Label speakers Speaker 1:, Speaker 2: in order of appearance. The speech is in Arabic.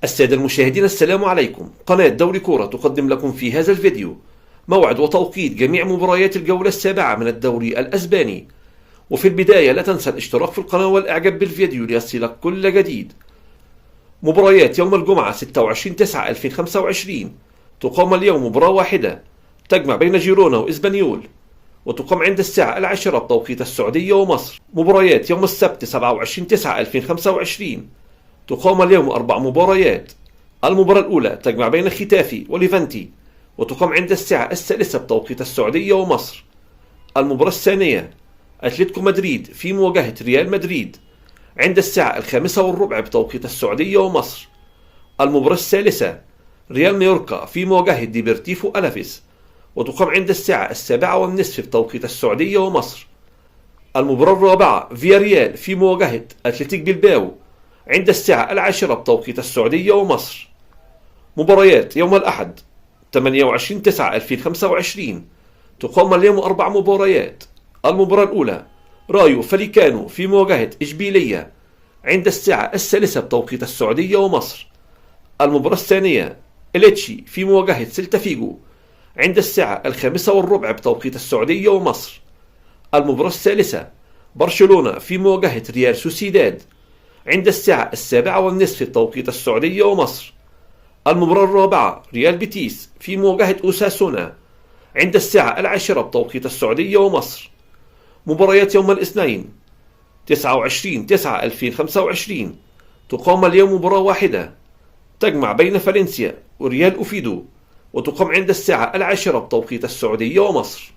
Speaker 1: السادة المشاهدين، السلام عليكم. قناة دوري كورة تقدم لكم في هذا الفيديو موعد وتوقيت جميع مباريات الجولة السابعة من الدوري الأسباني. وفي البداية لا تنسى الاشتراك في القناة والإعجاب بالفيديو ليصلك كل جديد. مباريات يوم الجمعة 26/9/2025 تقام اليوم مباراة واحدة تجمع بين جيرونا وإسبانيول، وتقام عند الساعة 10 بتوقيت السعودية ومصر. مباريات يوم السبت 27/9/2025 تقام اليوم 4 مباريات. المباراة الأولى تجمع بين ختافي وليفانتي، وتقام عند الساعة 3 بتوقيت السعودية ومصر. المباراة الثانية أتلتيكو مدريد في مواجهة ريال مدريد عند الساعة 5:15 بتوقيت السعودية ومصر. المباراة الثالثة ريال مايوركا في مواجهة ديبرتيفو ألافيس، وتقام عند الساعة 7:30 بتوقيت السعودية ومصر. المباراة الرابعة فياريال في مواجهة أتلتيك بلباو عند الساعة 10 بتوقيت السعودية ومصر. مباريات يوم الأحد 28/9/2025 تقام اليوم 4 مباريات. المباراة الأولى رايو فاليكانو في مواجهة إشبيلية عند الساعة 3 بتوقيت السعودية ومصر. المباراة الثانية إليتشي في مواجهة سيلتا فيجو عند الساعة 5:15 بتوقيت السعودية ومصر. المباراة الثالثة برشلونة في مواجهة ريال سوسيداد عند الساعة 7:30 بتوقيت السعودية ومصر. المباراة الرابعة ريال بيتيس في مواجهة أوساسونا عند الساعة 10 بتوقيت السعودية ومصر. مباريات يوم الاثنين 29/9/2025 تقام اليوم مباراة واحدة تجمع بين فالنسيا وريال أوفيدو، وتقام عند الساعة 10 بتوقيت السعودية ومصر.